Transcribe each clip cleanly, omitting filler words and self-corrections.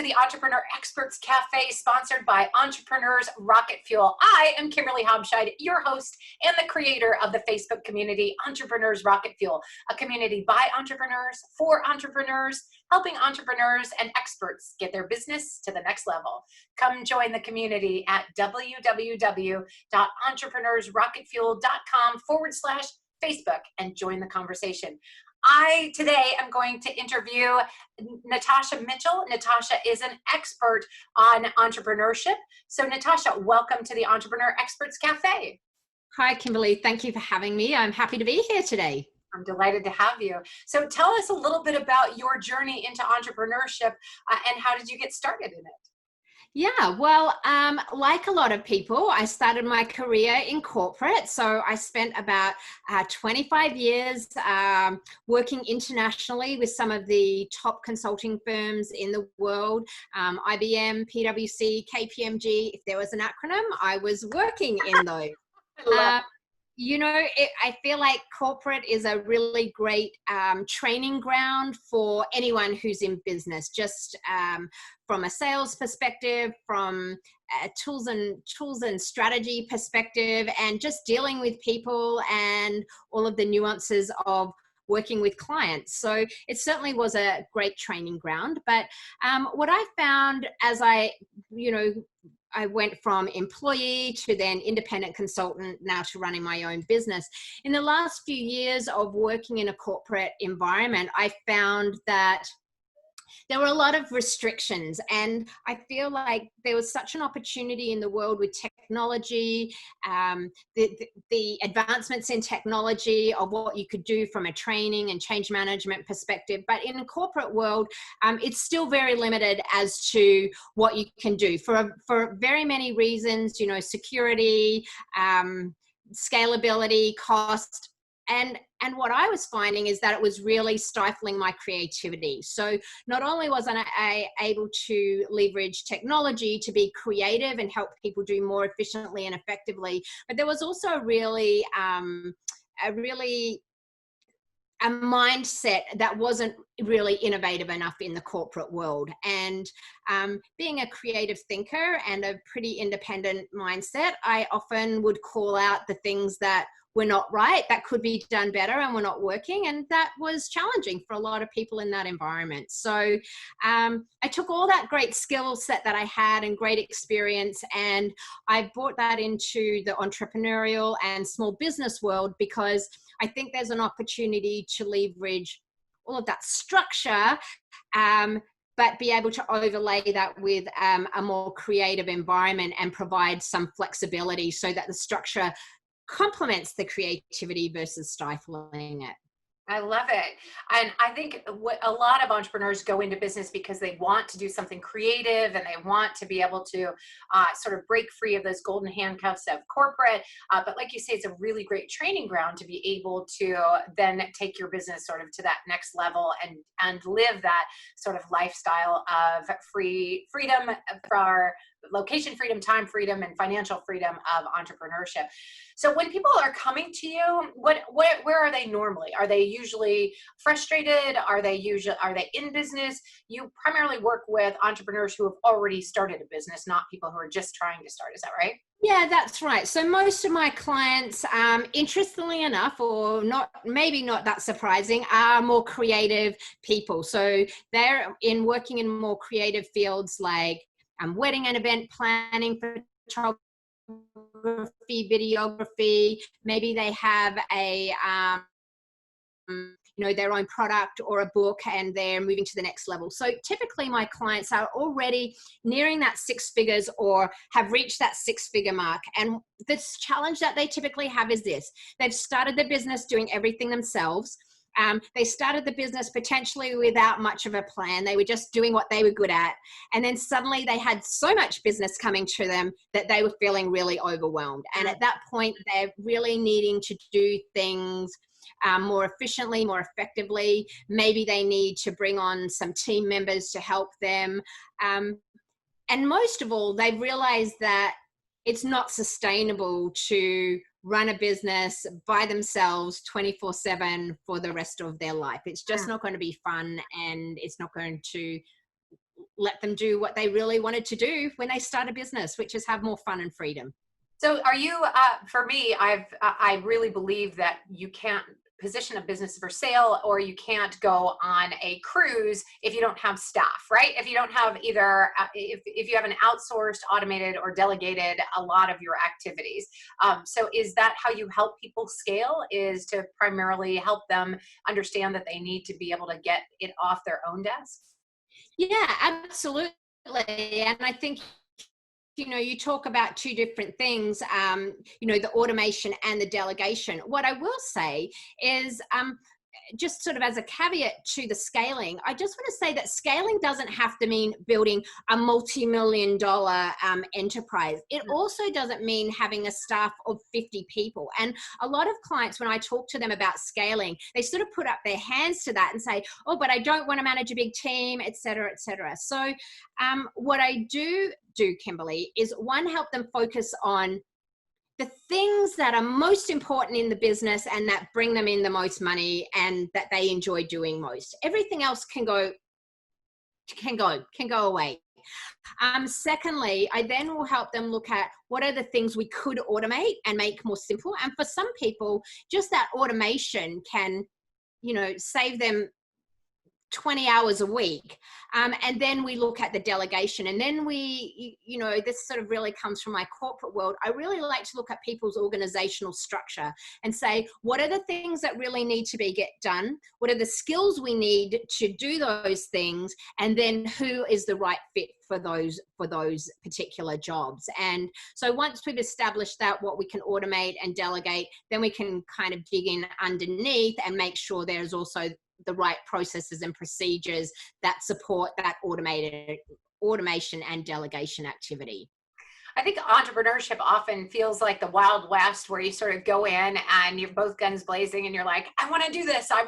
to the Entrepreneur Experts Cafe, sponsored by Entrepreneurs Rocket Fuel. I am Kimberly Hobscheid, your host and the creator of the Facebook community, Entrepreneurs Rocket Fuel, a community by entrepreneurs, for entrepreneurs, helping entrepreneurs and experts get their business to the next level. Come join the community at www.entrepreneursrocketfuel.com/Facebook and join the conversation. I today am going to interview Natasha Mitchell. Natasha is an expert on entrepreneurship. So Natasha, welcome to the Entrepreneur Experts Cafe. Hi, Kimberly. Thank you for having me. I'm happy to be here today. I'm delighted to have you. So tell us a little bit about your journey into entrepreneurship and how did you get started in it? Yeah, well, like a lot of people, I started my career in corporate. So I spent about 25 years working internationally with some of the top consulting firms in the world, IBM, PwC, KPMG. If there was an acronym, I was working in those. You know, I feel like corporate is a really great training ground for anyone who's in business, just from a sales perspective, from tools and strategy perspective, and just dealing with people and all of the nuances of working with clients. So it certainly was a great training ground. But what I found as I went from employee to then independent consultant, now to running my own business. In the last few years of working in a corporate environment, I found that there were a lot of restrictions, and I feel like there was such an opportunity in the world with technology, the advancements in technology of what you could do from a training and change management perspective. But in the corporate world, it's still very limited as to what you can do for very many reasons, you know, security, scalability, cost. And what I was finding is that it was really stifling my creativity. So not only wasn't I able to leverage technology to be creative and help people do more efficiently and effectively, but there was also a mindset that wasn't really innovative enough in the corporate world. And being a creative thinker and a pretty independent mindset, I often would call out the things that were not right, that could be done better and were not working. And that was challenging for a lot of people in that environment. So I took all that great skill set that I had and great experience, and I brought that into the entrepreneurial and small business world, because I think there's an opportunity to leverage all of that structure, but be able to overlay that with a more creative environment and provide some flexibility so that the structure complements the creativity versus stifling it. I love it. And I think what a lot of entrepreneurs go into business because they want to do something creative and they want to be able to sort of break free of those golden handcuffs of corporate. But like you say, it's a really great training ground to be able to then take your business sort of to that next level and live that sort of lifestyle of freedom for location freedom, time freedom, and financial freedom of entrepreneurship. So when people are coming to you, where are they normally? Are they usually frustrated? Are they in business? You primarily work with entrepreneurs who have already started a business, not people who are just trying to start. Is that right? Yeah, that's right. So most of my clients, interestingly enough, or not, maybe not that surprising, are more creative people. So they're working in more creative fields like wedding and event planning, photography, videography. Maybe they have their own product or a book and they're moving to the next level. So typically my clients are already nearing that 6 figures or have reached that 6-figure mark. And this challenge that they typically have is this: they've started their business doing everything themselves. They started the business potentially without much of a plan. They were just doing what they were good at. And then suddenly they had so much business coming to them that they were feeling really overwhelmed. And at that point, they're really needing to do things more efficiently, more effectively. Maybe they need to bring on some team members to help them. And most of all, they've realized that it's not sustainable to run a business by themselves 24/7 for the rest of their life. It's just not going to be fun, and it's not going to let them do what they really wanted to do when they start a business, which is have more fun and freedom. So are you, for me, I really believe that you can't position a business for sale, or you can't go on a cruise if you don't have staff, right? If you don't have either, if you have an outsourced, automated, or delegated a lot of your activities. So is that how you help people scale, is to primarily help them understand that they need to be able to get it off their own desk? Yeah, absolutely. And I think, you talk about two different things, the automation and the delegation. What I will say is, just sort of as a caveat to the scaling, I just want to say that scaling doesn't have to mean building a multi-million-dollar enterprise. It also doesn't mean having a staff of 50 people. And a lot of clients, when I talk to them about scaling, they sort of put up their hands to that and say, oh, but I don't want to manage a big team, et cetera, et cetera. So what I do, Kimberly, is one, help them focus on the things that are most important in the business and that bring them in the most money and that they enjoy doing most. Everything else can go away. Secondly, I then will help them look at what are the things we could automate and make more simple. And for some people, just that automation can, save them 20 hours a week. And then we look at the delegation, and then this sort of really comes from my corporate world. I really like to look at people's organizational structure and say, what are the things that really need to get done? What are the skills we need to do those things? And then who is the right fit for those particular jobs? And so once we've established that, what we can automate and delegate, then we can kind of dig in underneath and make sure there's also the right processes and procedures that support that automation and delegation activity. I think entrepreneurship often feels like the Wild West, where you sort of go in and you're both guns blazing and you're like, I want to do this. I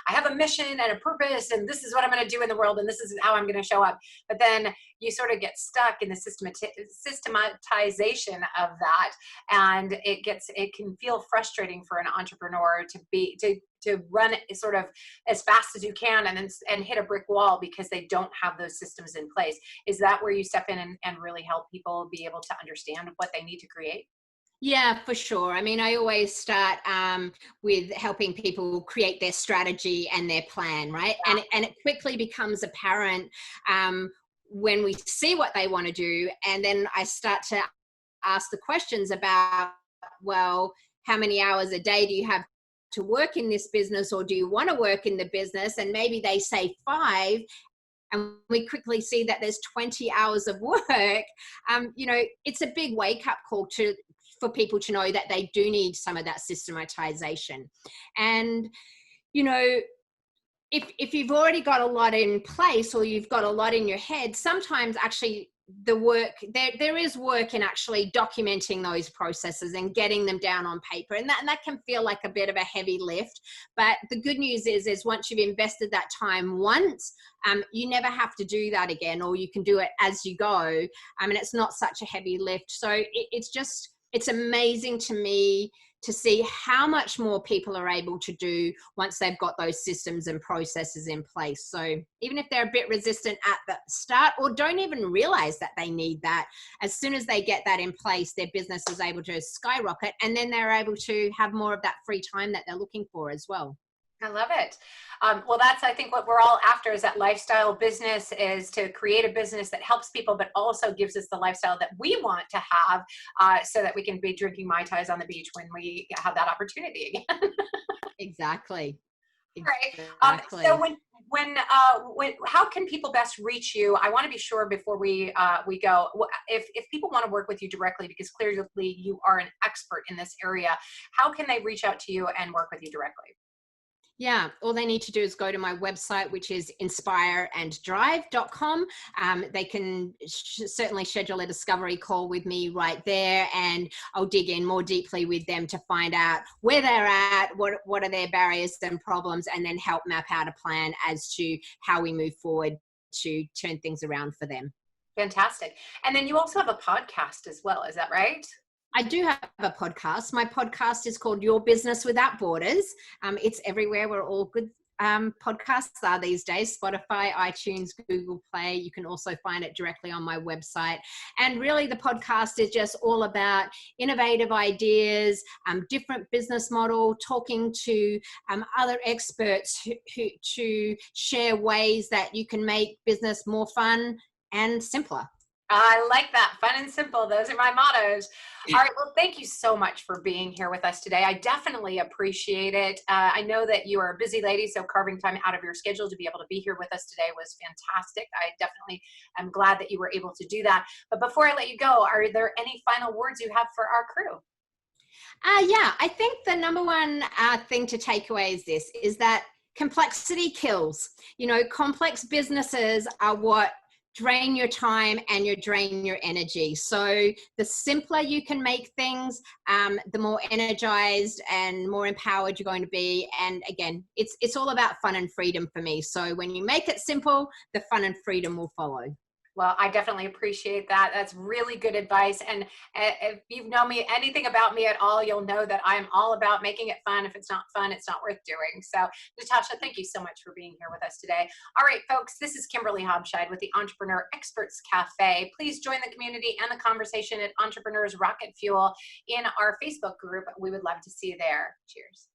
have a mission and a purpose, and this is what I'm going to do in the world, and this is how I'm going to show up. But then you sort of get stuck in the systematization of that. And it can feel frustrating for an entrepreneur to run it sort of as fast as you can and hit a brick wall because they don't have those systems in place. Is that where you step in and really help people be able to understand what they need to create? Yeah, for sure. I mean, I always start with helping people create their strategy and their plan, right? Yeah. And it quickly becomes apparent when we see what they want to do. And then I start to ask the questions about, well, how many hours a day do you have to work in this business, or do you want to work in the business? And maybe they say 5, and we quickly see that there's 20 hours of work. It's a big wake-up call for people to know that they do need some of that systematization. And if you've already got a lot in place, or you've got a lot in your head, sometimes actually the work there is work in actually documenting those processes and getting them down on paper, and that can feel like a bit of a heavy lift. But the good news is once you've invested that time once, you never have to do that again, or you can do it as you go. And it's not such a heavy lift. So it's amazing to me to see how much more people are able to do once they've got those systems and processes in place. So even if they're a bit resistant at the start, or don't even realize that they need that, as soon as they get that in place, their business is able to skyrocket, and then they're able to have more of that free time that they're looking for as well. I love it. Well, that's, I think, what we're all after, is that lifestyle business, is to create a business that helps people, but also gives us the lifestyle that we want to have, so that we can be drinking Mai Tais on the beach when we have that opportunity again. Exactly. Right. So how can people best reach you? I want to be sure before we go, if people want to work with you directly, because clearly you are an expert in this area, how can they reach out to you and work with you directly? Yeah, all they need to do is go to my website, which is inspireanddrive.com. They can certainly schedule a discovery call with me right there, and I'll dig in more deeply with them to find out where they're at, what are their barriers and problems, and then help map out a plan as to how we move forward to turn things around for them. Fantastic. And then you also have a podcast as well, is that right? I do have a podcast. My podcast is called Your Business Without Borders. It's everywhere where all good podcasts are these days: Spotify, iTunes, Google Play. You can also find it directly on my website. And really, the podcast is just all about innovative ideas, different business model, talking to other experts who to share ways that you can make business more fun and simpler. I like that. Fun and simple. Those are my mottos. All right. Well, thank you so much for being here with us today. I definitely appreciate it. I know that you are a busy lady, so carving time out of your schedule to be able to be here with us today was fantastic. I definitely am glad that you were able to do that. But before I let you go, are there any final words you have for our crew? Yeah, I think the number one thing to take away is this, is that complexity kills. You know, complex businesses are what drain your time and you drain your energy. So the simpler you can make things, the more energized and more empowered you're going to be. And again, it's all about fun and freedom for me. So when you make it simple, the fun and freedom will follow. Well, I definitely appreciate that. That's really good advice. And if you've known me, anything about me at all, you'll know that I'm all about making it fun. If it's not fun, it's not worth doing. So, Natasha, thank you so much for being here with us today. All right, folks, this is Kimberly Hobscheid with the Entrepreneur Experts Cafe. Please join the community and the conversation at Entrepreneurs Rocket Fuel in our Facebook group. We would love to see you there. Cheers.